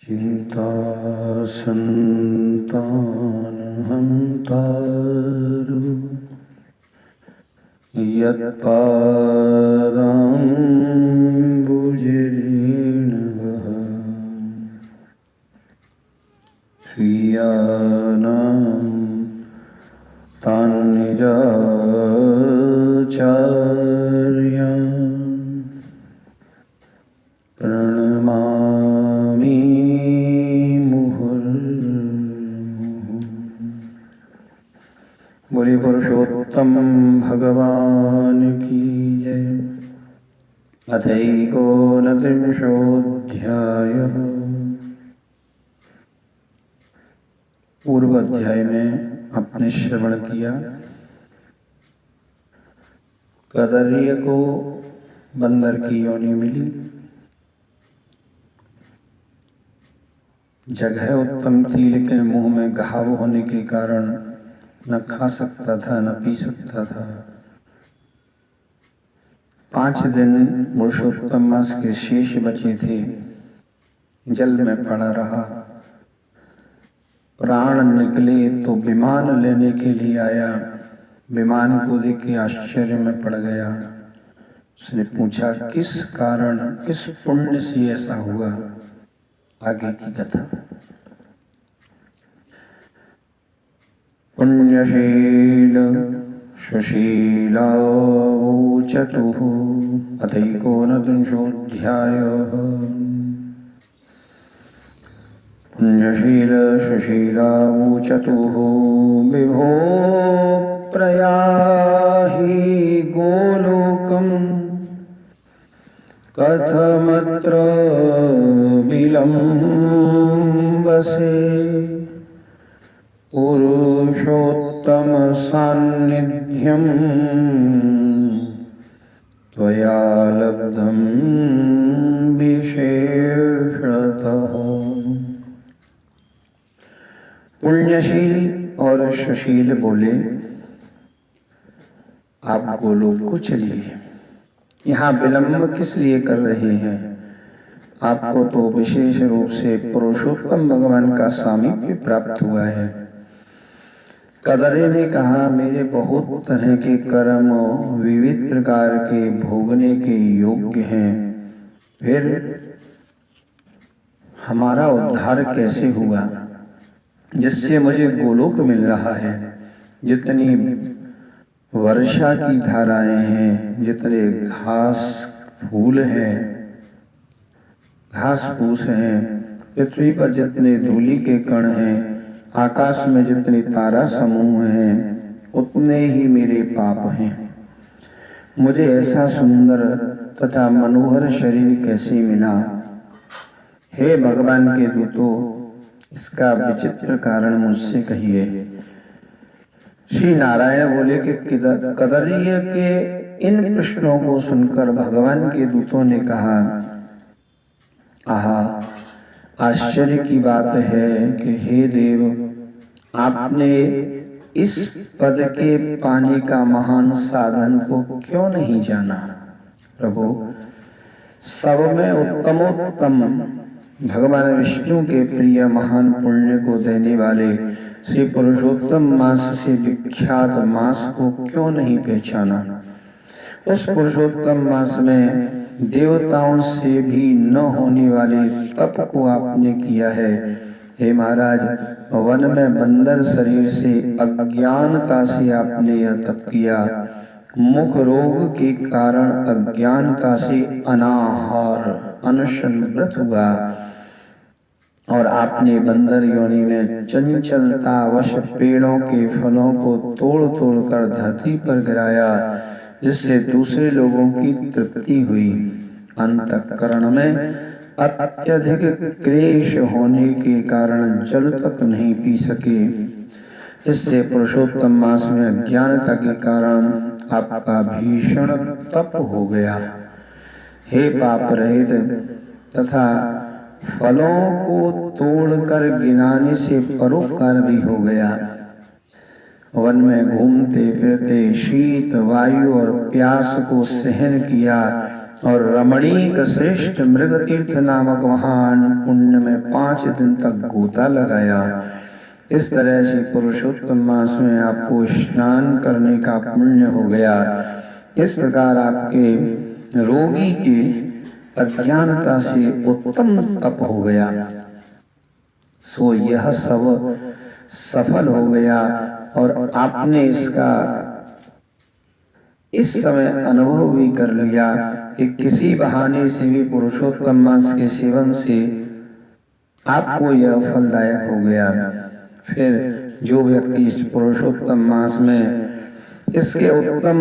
चिन्तासन्तानहन्तारु यत्पादाम्बुजरेणवः स्वीयानां तान्निजाचार्यान् प्रणमामि मुहुर्मुहुः। बोले पुरुषोत्तम भगवान की जय। अथैकोनत्रिंशोऽध्यायः। पूर्व अध्याय में आपने श्रवण किया कदर्य को बंदर की योनि मिली, जगह उत्तम थी लेकिन मुंह में घाव होने के कारण न खा सकता था न पी सकता था। 5 दिन पुरुषोत्तम मास के शेष बचे थे, जल में पड़ा रहा। प्राण निकले तो विमान लेने के लिए आया, विमान को देख के आश्चर्य में पड़ गया। उसने पूछा किस कारण किस पुण्य से ऐसा हुआ। आगे की कथा। पुण्यशील सुशीलावोचतुः। अथैकोनत्रिंशोऽध्यायः। पुण्यशील सुशीलावोचतुः। विभो प्रयाहि गोलोकम् कथमत्र विलम्बसे। पुरुषोत्तम सान्निध्यं त्वया लब्धं विशेषतः। पुण्यशील और सुशील बोले आप गोलोक को चलिए, यहाँ विलंब किस लिए कर रहे हैं। आपको तो विशेष रूप से पुरुषोत्तम भगवान का सामीप्य प्राप्त हुआ है। कदरे ने कहा मेरे बहुत तरह के कर्म विविध प्रकार के भोगने के योग्य हैं, फिर हमारा उद्धार कैसे हुआ जिससे मुझे गोलोक मिल रहा है। जितनी वर्षा की धाराएं हैं, जितने घास फूल हैं, घास फूस हैं, पृथ्वी पर जितने धूलि के कण हैं, आकाश में जितने तारा समूह हैं, उतने ही मेरे पाप हैं। मुझे ऐसा सुंदर तथा मनोहर शरीर कैसे मिला। हे भगवान के दूतों, इसका विचित्र कारण मुझसे कहिए। श्री नारायण बोले कि कदर्य के इन प्रश्नों को सुनकर भगवान के दूतों ने कहा आहा, आश्चर्य की बात है कि हे देव, आपने इस पद के पाने का महान साधन को क्यों नहीं जाना। प्रभु, सब में उत्तमोत्तम भगवान विष्णु के प्रिय महान पुण्य को देने वाले श्री पुरुषोत्तम मास से विख्यात मास को क्यों नहीं पहचाना। उस पुरुषोत्तम मास में देवताओं से भी न होने वाले तप को आपने किया है। हे महाराज, वन में बंदर शरीर से अज्ञानता से आपने यह तप किया। मुख रोग के कारण अज्ञानता से अनाहार अनशन व्रत हुआ और आपने बंदर योनि में चंचलता वश पेड़ों के फलों को तोड़ तोड़ कर धरती पर गिराया, जिससे दूसरे लोगों की तृप्ति हुई। अंतःकरण में अत्यधिक क्लेश होने के कारण जल तक नहीं पी सके। इससे पुरुषोत्तम मास में अज्ञानता के कारण आपका भीषण तप हो गया। हे पाप रहित तथा फलों को तोड़कर गिनाने से परोपकार भी हो गया। वन में घूमते फिरते शीत वायु और प्यास को सहन किया और रमणीक श्रेष्ठ मृग तीर्थ नामक महान पुण्य में 5 दिन तक गोता लगाया। इस तरह से पुरुषोत्तम मास में आपको स्नान करने का पुण्य हो गया। इस प्रकार आपके रोगी की अज्ञानता से उत्तम तप हो गया। सो यह सब सफल हो गया और आपने इसका इस समय अनुभव भी कर लिया कि किसी बहाने से भी पुरुषोत्तम मास के सेवन से आपको यह फलदायक हो गया। फिर जो व्यक्ति इस पुरुषोत्तम मास में इसके उत्तम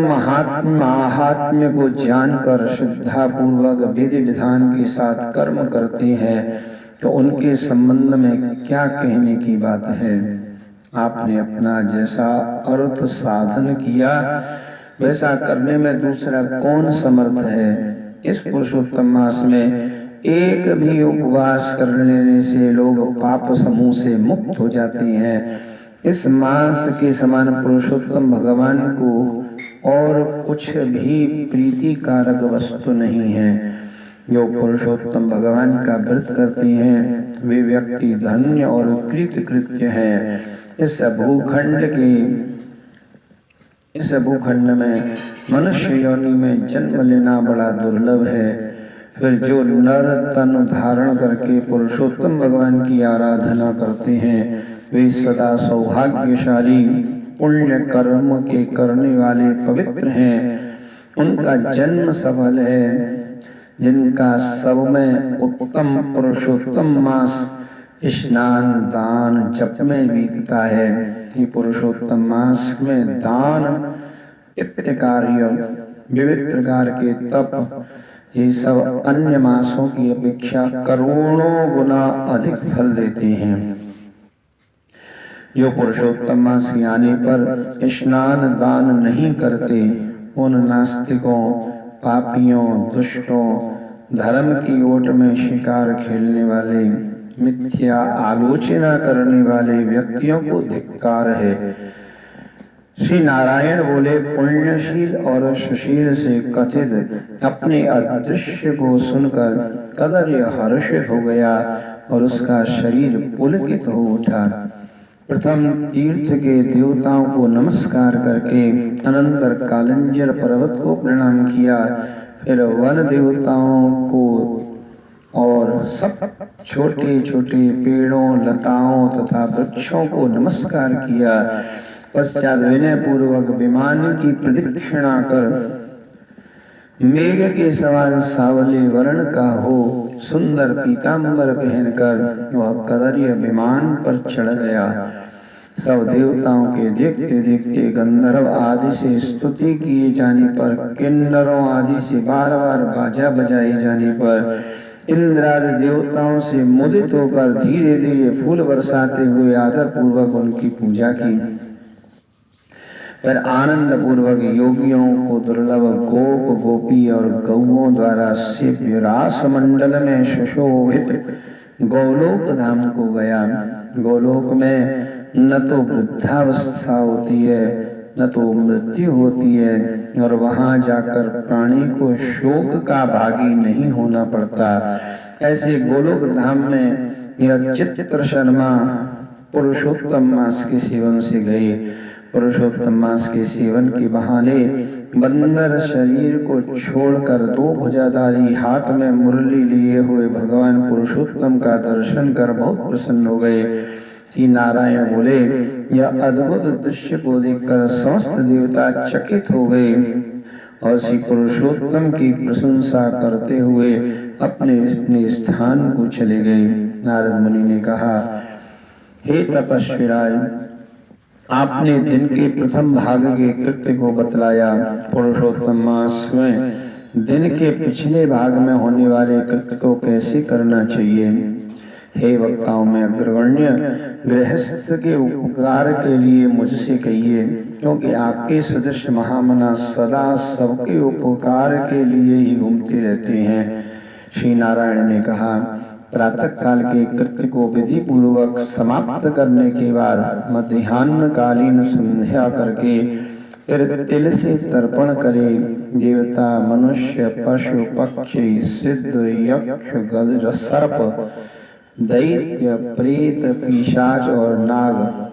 महात्म्य को जानकर श्रद्धा पूर्वक विधि विधान के साथ कर्म करते हैं तो उनके संबंध में क्या कहने की बात है। आपने अपना जैसा अर्थ साधन किया वैसा करने में दूसरा कौन समर्थ है। इस पुरुषोत्तम मास में एक भी उपवास कर लेने से लोग पाप समूह से मुक्त हो जाते हैं। इस मास के समान पुरुषोत्तम भगवान को और कुछ भी प्रीति कारक वस्तु नहीं है। जो पुरुषोत्तम भगवान का व्रत करते हैं वे व्यक्ति धन्य और कृतकृत्य है। इस भूखंड में मनुष्य योनि में जन्म लेना बड़ा दुर्लभ है। फिर जो नर तन धारण करके पुरुषोत्तम भगवान की आराधना करते हैं वे सदा सौभाग्यशाली पुण्य कर्म के करने वाले पवित्र हैं। उनका जन्म सफल है। जिनका सब में उत्तम पुरुषोत्तम मास स्नान दान जप में बीतता है। कि पुरुषोत्तम मास में दान पितृ कार्य विविध प्रकार के तप ये सब अन्य मासों की अपेक्षा करोड़ों गुना अधिक फल देते हैं। जो पुरुषोत्तम मास के आने पर स्नान दान नहीं करते उन नास्तिकों पापियों दुष्टों धर्म की ओट में शिकार खेलने वाले मिथ्या आलोचना करने वाले व्यक्तियों को धिक्कार है। श्री नारायण बोले पुण्यशील और सुशील से कथित अपने अदृश्य को सुनकर कदर्य हर्षित हो गया और उसका शरीर पुलकित हो उठा। प्रथम तीर्थ के देवताओं को नमस्कार करके अनंतर कालंजर पर्वत को प्रणाम किया। फिर वन देवताओं को और सब छोटे छोटे पेड़ों लताओं तथा वृक्षों को नमस्कार किया। पश्चात विनय पूर्वक विमान की प्रदक्षिणा कर मेघ के समान सावले वर्ण का हो सुंदर पीतांबर पहनकर वह कदर्य विमान पर चढ़ गया। सब देवताओं के देखते देखते गंधर्व आदि से स्तुति किए जाने पर किन्नरों आदि से बार बार बाजा बजाए जाने पर इंद्रादि देवताओं से मुदित होकर धीरे धीरे फूल बरसाते हुए आदर पूर्वक उनकी पूजा की। फिर आनंद पूर्वक योगियों को दुर्लभ गोप गोपी और गौओं द्वारा सेव्य रास मंडल में सुशोभित गोलोक धाम को गया। गोलोक में न तो वृद्धावस्था होती है न तो मृत्यु होती है और वहां जाकर प्राणी को शोक का भागी नहीं होना पड़ता। ऐसे गोलोक धाम में यह चित्र शर्मा पुरुषोत्तम मास के सेवन से गए। पुरुषोत्तम मास के सेवन के बहाने बंदर शरीर को छोड़कर 2 भुजाधारी हाथ में मुरली लिए हुए भगवान पुरुषोत्तम का दर्शन कर बहुत प्रसन्न हो गए। श्री नारायण बोले यह अद्भुत दृश्य को देखकर समस्त देवता चकित हो गए और श्री पुरुषोत्तम की प्रशंसा करते हुए अपने अपने स्थान को चले गए। नारद मुनि ने कहा, हे तपस्वीराज, आपने दिन के प्रथम भाग के कृत्य को बतलाया। पुरुषोत्तम मास में दिन के पिछले भाग में होने वाले कृत्य को कैसे करना चाहिए। हे वक्ताओं में अग्रगण्य, गृहस्थ के उपकार के लिए मुझसे कहिए, क्योंकि आपके सदृश महामना सदा सबके उपकार के लिए ही घूमते रहते हैं। श्री नारायण ने कहा, प्रातः काल के कृत्य को विधि पूर्वक समाप्त करने के बाद मध्याह्न कालीन संध्या करके फिर तिल से तर्पण करे। देवता, मनुष्य, पशु, पक्षी, सिद्ध, यक्ष, गज, सर्प, दैत्य, प्रेत, पिशाच और नाग,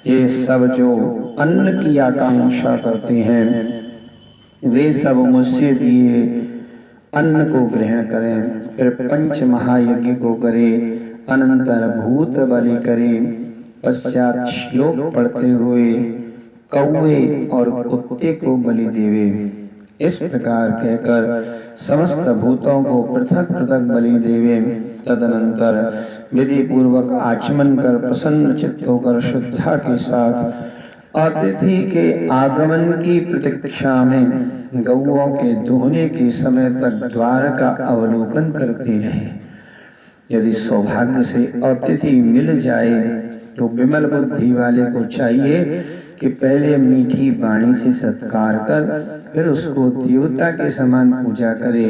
ये सब जो अन्न की आकांक्षा करते हैं वे सब मुझसे दिए अन्न को ग्रहण करें। फिर पंच महायज्ञ को करे, अनंतर भूत बलि करे, पश्चात श्लोक पढ़ते हुए कौवे और कुत्ते को बलि देवे। इस प्रकार कहकर समस्त भूतों को पृथक पृथक बलि देवे। तदनंतर विधि पूर्वक आचमन कर प्रसन्न चित्त होकर श्रद्धा के साथ अतिथि के आगमन की प्रतीक्षा में गौओं के दुहने के समय तक द्वार का अवलोकन करते रहे। यदि सौभाग्य से अतिथि मिल जाए तो विमल बुद्धि वाले को चाहिए कि पहले मीठी वाणी से सत्कार कर फिर उसको देवता के समान पूजा करे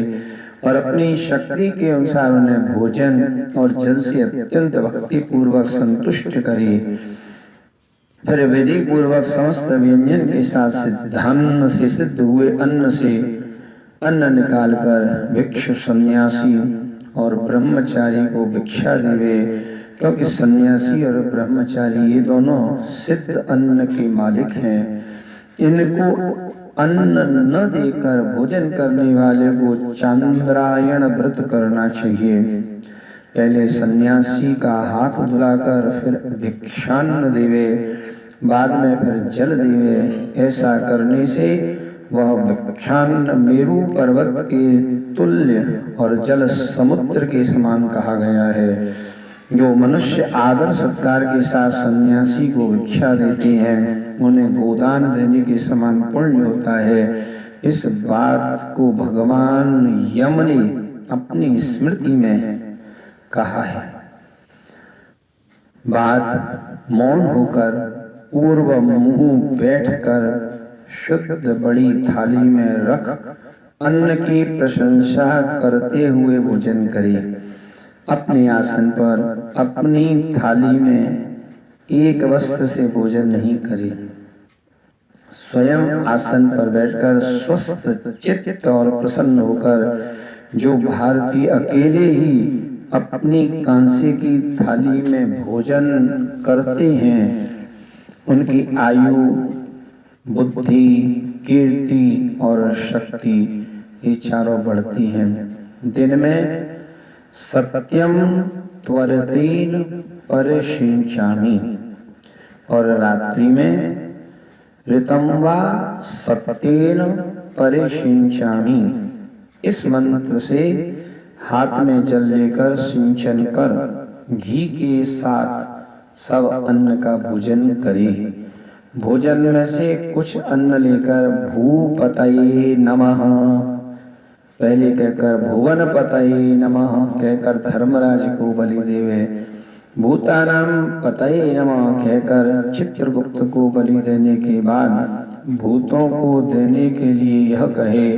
और अपनी शक्ति के अनुसार उन्हें भोजन और जल से अत्यंत भक्ति पूर्वक संतुष्ट करे। फिर विधि पूर्वक समस्त व्यंजन के साथ सिद्धान्न से सिद्ध हुए अन्न से अन्न निकालकर भिक्षु, सन्यासी और ब्रह्मचारी को भिक्षा देवे, क्योंकि सन्यासी और ब्रह्मचारी ये दोनों सिद्ध अन्न के मालिक हैं। इनको अन्न न देकर भोजन करने वाले को चांद्रायण व्रत करना चाहिए। पहले सन्यासी का हाथ धुलाकर फिर भिक्षान्न देवे, बाद में फिर जल देवे। ऐसा करने से वह भिक्षान्न मेरु पर्वत के तुल्य और जल समुद्र के समान कहा गया है। जो मनुष्य आदर सत्कार के साथ सन्यासी को भिक्षा देते हैं उन्हें गोदान देने के समान पुण्य होता है। इस बात को भगवान यम ने अपनी स्मृति में कहा है। बात मौन होकर पूर्व मुंह बैठकर शुद्ध बड़ी थाली में रख अन्न की प्रशंसा करते हुए भोजन करे। अपने आसन पर अपनी थाली में एक वस्त्र से भोजन नहीं करे। स्वयं आसन पर बैठकर स्वस्थ चित्त और प्रसन्न होकर जो भारतीय अकेले ही अपनी कांसे की थाली में भोजन करते हैं उनकी आयु, बुद्धि, कीर्ति और शक्ति ये चारों बढ़ती हैं। दिन में सत्यम त्वरतेन परिशिंचामि और रात्रि में ऋतं वा सत्येन परिशिंचामि। इस मंत्र से हाथ में जल लेकर सिंचन कर घी के साथ सब अन्न का भोजन करे। भोजन में से कुछ अन्न लेकर भूपतये नमः पहले कहकर भुवन पतये नमः कहकर धर्मराज को बलि देवे। भूतानां पतये नमः कहकर चित्रगुप्त को बलि देने के बाद भूतों को देने के लिए यह कहे,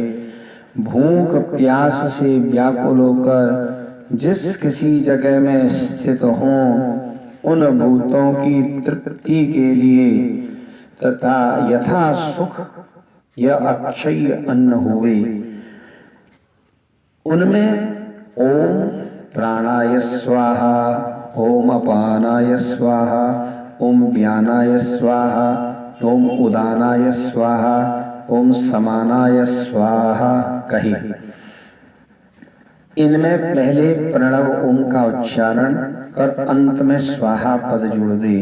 भूख प्यास से व्याकुल होकर जिस किसी जगह में स्थित हों उन भूतों की तृप्ति के लिए तथा यथा सुख या अक्षय अन्न हुए उनमें ओम प्राणाय स्वाहा, ओम अपानाय स्वाहा, ओम व्यानाय स्वाहा, ओम उदानाय स्वाहा, ओम समानाय स्वाहा कहे। इनमें पहले प्रणव ओम का उच्चारण कर अंत में स्वाहा पद जोड़ दे।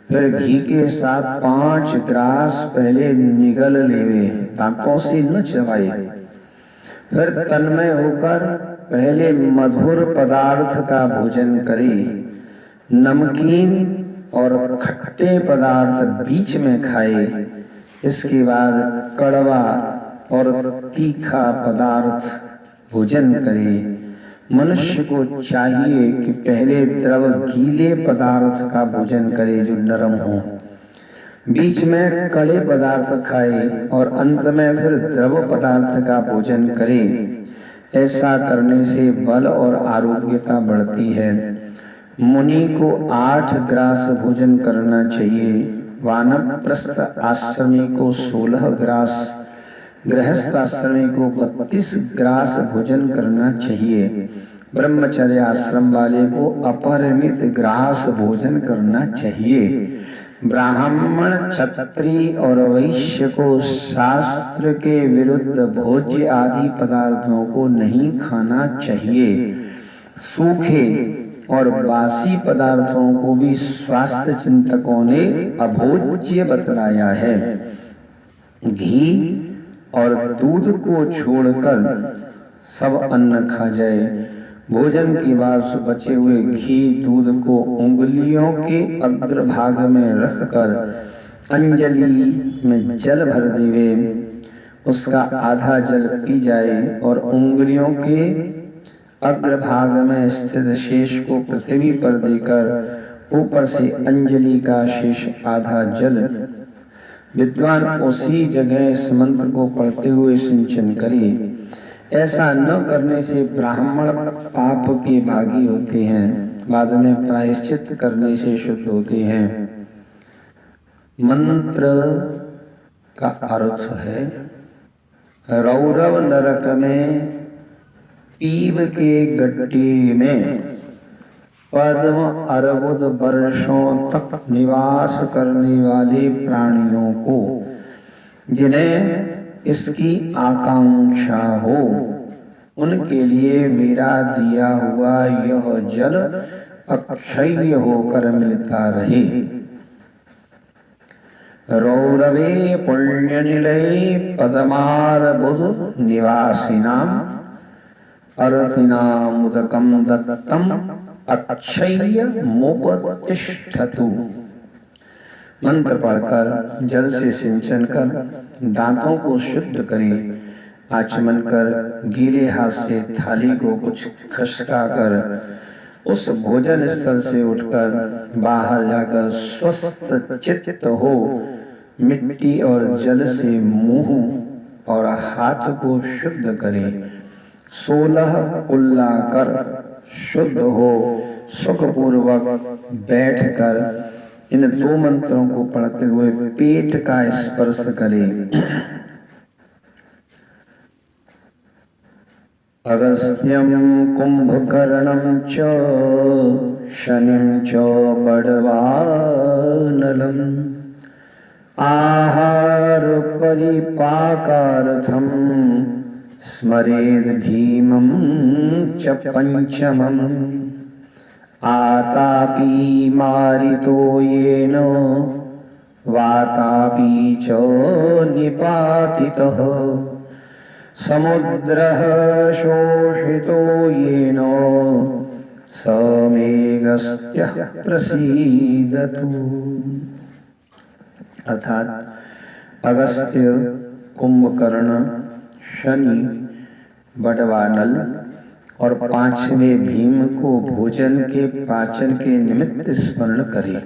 फिर घी के साथ 5 ग्रास पहले निगल लेवे, दांतों से न चबाए। फिर तन्मय होकर पहले मधुर पदार्थ का भोजन करे। नमकीन और खट्टे पदार्थ बीच में खाए। इसके बाद कड़वा और तीखा पदार्थ भोजन करे। मनुष्य को चाहिए कि पहले द्रव गीले पदार्थ का भोजन करे जो नरम हो, बीच में कड़े पदार्थ खाए और अंत में फिर द्रव पदार्थ का भोजन करे। ऐसा करने से बल और आरोग्यता बढ़ती है। मुनि को 8 ग्रास भोजन करना चाहिए। वानप्रस्थ आश्रमी को 16 ग्रास, गृहस्थ आश्रमी को 32 ग्रास भोजन करना चाहिए। ब्रह्मचर्य आश्रम वाले को अपरिमित ग्रास भोजन करना चाहिए। ब्राह्मण, क्षत्रिय और वैश्य को शास्त्र के विरुद्ध भोज्य आदि पदार्थों को नहीं खाना चाहिए। सूखे और बासी पदार्थों को भी स्वास्थ्य चिंतकों ने अभोज्य बतलाया है। घी और दूध को छोड़कर सब अन्न खा जाए। भोजन के बाद बचे हुए घी दूध को उंगलियों के अग्रभाग में रखकर अंजलि में जल भर देवे, उसका आधा जल पी जाए और उंगलियों के अग्रभाग में स्थित शेष को पृथ्वी पर देकर ऊपर से अंजलि का शेष आधा जल विद्वान उसी जगह इस मंत्र को पढ़ते हुए सिंचन करे। ऐसा न करने से ब्राह्मण पाप के भागी होते हैं, बाद में प्रायश्चित करने से शुद्ध होते हैं। मंत्र का अर्थ है, रौरव नरक में पीव के गड्ढे में पद्म अर्बुद वर्षों तक निवास करने वाले प्राणियों को, जिन्हें इसकी आकांक्षा हो, उनके लिए मेरा दिया हुआ यह जल अक्षय होकर मिलता रहे। रौरवे पुण्य निलये पद्मार्बुद निवासिनाम अर्थिनाम उदकम दत्तम अक्षय मुपतिष्ठतु। मंत्र पढ़कर जल से सिंचन कर दांतों को शुद्ध करें। आचमन कर गीले हाथ से थाली को कुछ खसका कर उस भोजन स्थल से उठकर बाहर जाकर स्वस्थ चित्त हो मिट्टी और जल से मुंह और हाथ को शुद्ध करें। 16 कुल्ला कर शुद्ध हो सुखपूर्वक बैठकर इन 2 मंत्रों को पढ़ते हुए पेट का स्पर्श करें। अगस्त्यं कुंभकर्णं च शनिं च बड़वानलम् आहार परिपाकार्थं स्मरेद भीमं च पंचमम् आतापि मारितो येन वातापि च निपातितः समुद्रः शोषितो येन स मेघस्त्यः प्रसीदतु। अर्थात अगस्त्य, कुंभकर्ण, शनि, बड़वानल और 5वें भीम को भोजन के पाचन के निमित्त स्मरण करे।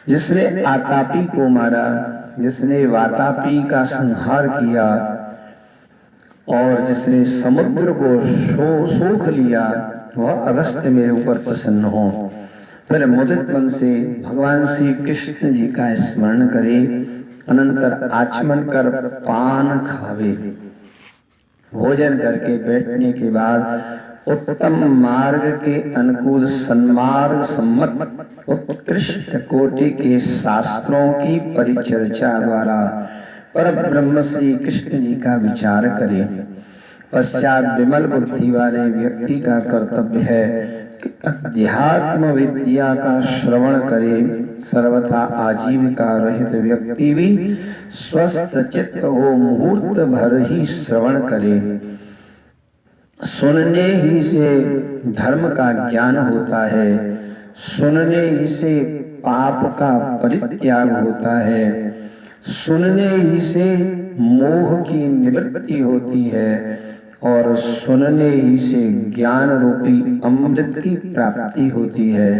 जिसने आतापी को मारा, जिसने वातापी का संहार किया और जिसने समुद्र को सोख लिया, वह अगस्त्य मेरे ऊपर प्रसन्न हो। फिर मुदित मन से भगवान श्री कृष्ण जी का स्मरण करे, अनंतर आचमन कर पान खावे। भोजन करके बैठने के बाद उत्तम मार्ग के अनुकूल सन्मार्ग सम्मत उत्कृष्ट कोटि के शास्त्रों की परिचर्चा द्वारा पर ब्रह्म श्री कृष्ण जी का विचार करे। पश्चात विमल बुद्धि वाले व्यक्ति का कर्तव्य है कि अध्यात्म विद्या का श्रवण करे। सर्वथा आजीविका रहित व्यक्ति भी स्वस्थ चित्त हो मुहूर्त भर ही श्रवण करे। सुनने ही से धर्म का ज्ञान होता है, सुनने ही से पाप का परित्याग होता है, सुनने ही से मोह की निवृत्ति होती है और सुनने ही से ज्ञान रूपी अमृत की प्राप्ति होती है।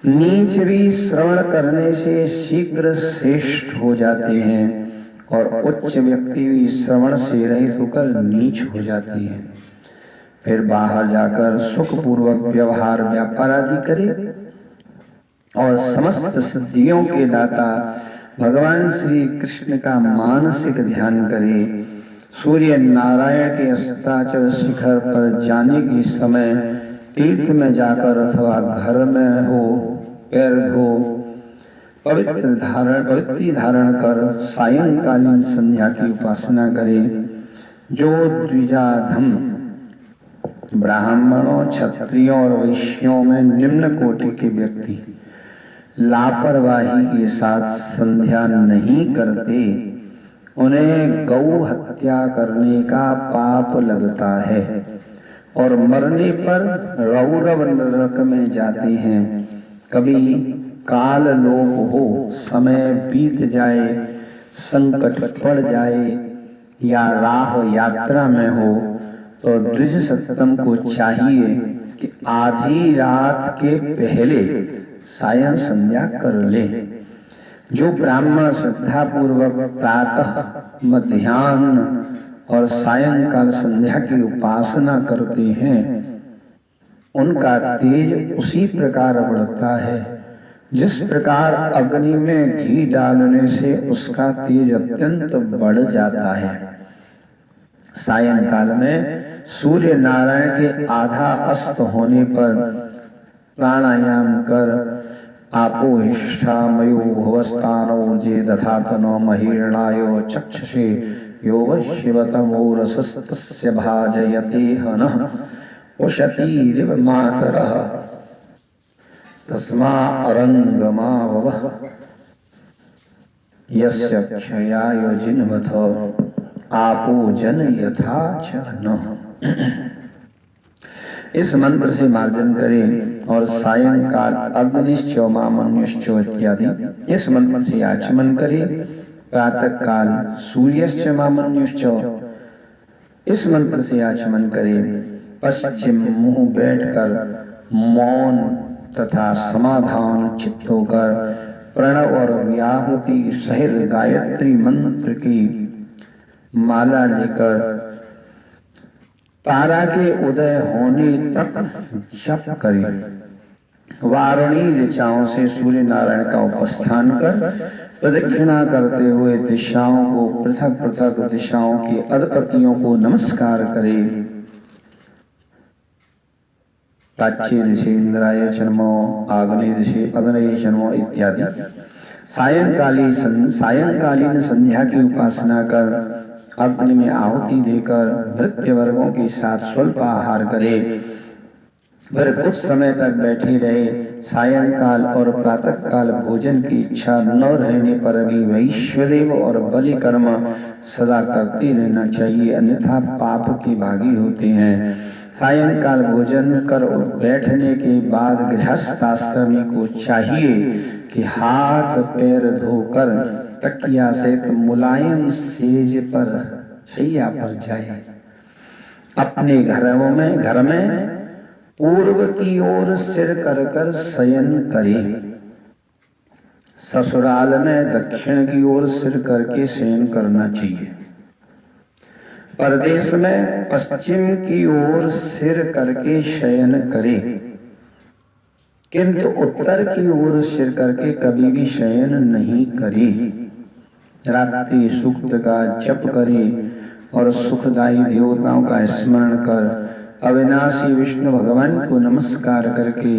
नीच भी श्रवण करने से शीघ्र श्रेष्ठ हो जाते हैं और उच्च व्यक्ति भी श्रवण से रहित होकर नीच हो जाती है। फिर बाहर जाकर सुखपूर्वक व्यवहार व्यापार आदि करे। और समस्त सिद्धियों के दाता भगवान श्री कृष्ण का मानसिक ध्यान करे। सूर्य नारायण के अस्ताचल शिखर पर जाने के समय तीर्थ में जाकर अथवा घर में हो पैर धो पवित्र धारण कर सायंकालीन संध्या की उपासना करे। जो द्विजाधम ब्राह्मणों, क्षत्रियों और वैश्यों में निम्न कोटि के व्यक्ति लापरवाही के साथ संध्या नहीं करते, उन्हें गौ हत्या करने का पाप लगता है और मरने पर रौरव नरक में जाते हैं। कभी काल लोप हो, समय बीत जाए, संकट पड़ जाए या राह यात्रा में हो तो द्विज सत्तम को चाहिए कि आधी रात के पहले सायं संध्या कर ले। जो ब्राह्मण श्रद्धा पूर्वक प्रातः, मध्याह्न और सायंकाल संध्या की उपासना करते हैं, उनका तेज उसी प्रकार बढ़ता है जिस प्रकार अग्नि में घी डालने से उसका तेज अत्यंत बढ़ जाता है। सायंकाल में सूर्य नारायण के आधा अस्त होने पर प्राणायाम कर आपोहिष्ठामयो भुवस्थानो जे दधातनो महिर्णायो चक्षुषे यो शिवतमो रसस्तस्य भाजयते हनः उशतीरिव मातरः तस्मा अरंगमाववः यस्य क्षयायो जिन्वथ आपो जन यथा च न। इस मंत्र से मार्जन करें और सायंकाल अग्निश्चो मामन्युश्चो इत्यादि इस मंत्र से आचमन करें। प्रातः काल सूर्यश्च मामन्युश्चो इस मंत्र से आचमन करें। पश्चिम मुंह बैठकर मौन तथा समाधान चित्त होकर प्रणव और व्याहृति सहित गायत्री मंत्र की माला लेकर तारा के उदय होने तक जप करें। वारुणी ऋचाओं से सूर्य नारायण का उपस्थान कर प्रदक्षिणा करते हुए दिशाओं को पृथक पृथक दिशाओं के अधिपतियों को नमस्कार करें। प्राच्य ऋषि इंद्राय जन्मो, आग्नेय ऋषि अग्नेय जन्मो इत्यादि। सायंकालीन संध्या की उपासना कर अग्नि में आहुति देकर भृत्य वर्गों के साथ स्वल्प आहार करे। फिर कुछ समय तक बैठे रहे। सायंकाल और प्रातः काल भोजन की इच्छा न रहने पर भी वैश्वदेव और बलि कर्म सदा करते रहना चाहिए, अन्यथा पाप के भागी होते हैं। सायंकाल भोजन कर बैठने के बाद गृहस्थाश्रमी को चाहिए कि हाथ पैर धोकर तकिया से मुलायम सेज पर शैया पर जाए। अपने घर में पूर्व की ओर सिर कर कर शयन करे। ससुराल में दक्षिण की ओर सिर करके शयन करना चाहिए। परदेश में पश्चिम की ओर सिर करके शयन करे, किंतु उत्तर की ओर सिर करके कभी भी शयन नहीं करे। रात्रि सूक्त का जप करे और सुखदायी देवताओं का स्मरण कर अविनाशी विष्णु भगवान को नमस्कार करके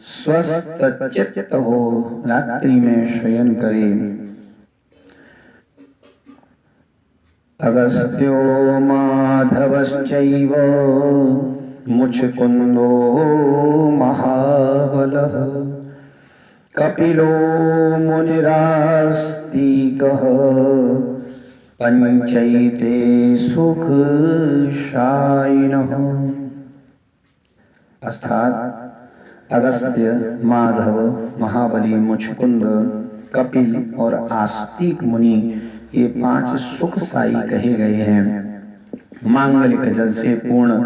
स्वस्थ चित्त हो रात्रि में शयन करे। अगस्त्यो माधवश्चैव मुचकुंदो महाबलः कपिलो मुनिरास्तिकः पंचैते सुखशायिनः। अर्थात अगस्त्य, माधव, महाबली, मुचकुंद, कपिल और आस्तिक मुनि ये 5 सुखशायी कहे गए हैं। मांगलिक जल से पूर्ण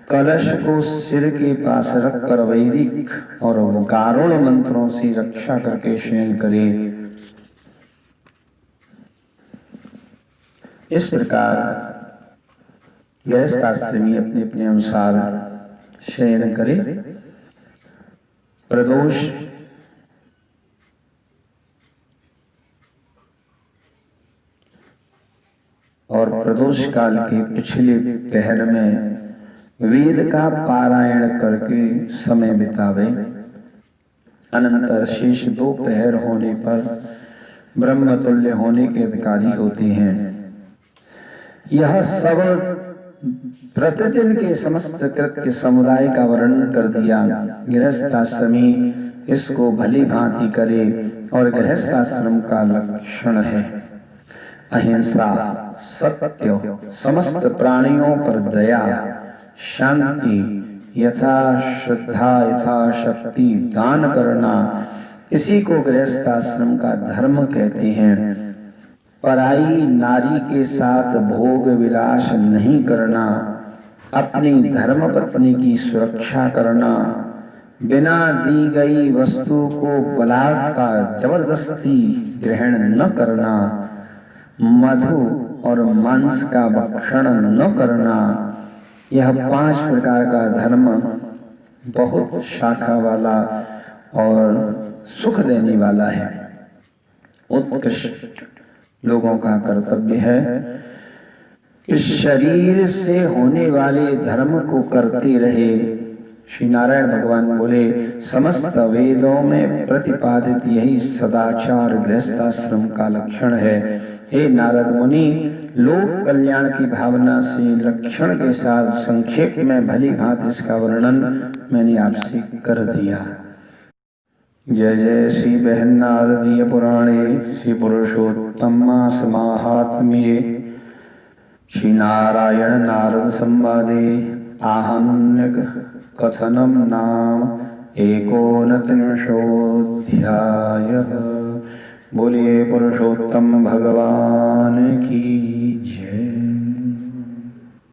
कलश को सिर के पास रखकर वैदिक और गारुड़ मंत्रों से रक्षा करके शयन करे। इस प्रकार गृहस्थाश्रमी अपने अपने अनुसार शयन करे। प्रदोष प्रदोष काल के पिछले पहर में वेद का पारायण करके समय बितावे। अनंतर शेष 2 पहर होने पर ब्रह्मतुल्य होने के अधिकारी होते हैं। यह सब प्रतिदिन के समस्त कृत्य समुदाय का वर्णन कर दिया। गृहस्थाश्रमी इसको भली भांति करे और गृहस्थाश्रम का लक्षण है अहिंसा, सत्य, समस्त प्राणियों पर दया, शांति, यथा श्रद्धा यथा शक्ति, दान करना, इसी को गृहस्थाश्रम का धर्म कहते हैं। पराई नारी के साथ भोग विलास नहीं करना, अपनी धर्म पत्नी की सुरक्षा करना, बिना दी गई वस्तु को बलात्कार जबरदस्ती ग्रहण न करना, मधु और मांस का भक्षण न करना, यह 5 प्रकार का धर्म बहुत शाखा वाला और सुख देने वाला है। उत्कृष्ट लोगों का कर्तव्य है कि शरीर से होने वाले धर्म को करते रहे। श्री नारायण भगवान बोले, समस्त वेदों में प्रतिपादित यही सदाचार गृहस्थाश्रम का लक्षण है। हे नारद मुनि, लोक कल्याण की भावना से लक्षण के साथ संक्षेप में भली भांति इसका वर्णन मैंने आपसे कर दिया। जय जय श्री बहन नारदीय पुराणे श्री पुरुषोत्तम मास महात्म्ये श्री नारायण नारद संवादे आहन्यक कथनम नाम 39वाध्यायः। बोलिए पुरुषोत्तम भगवान की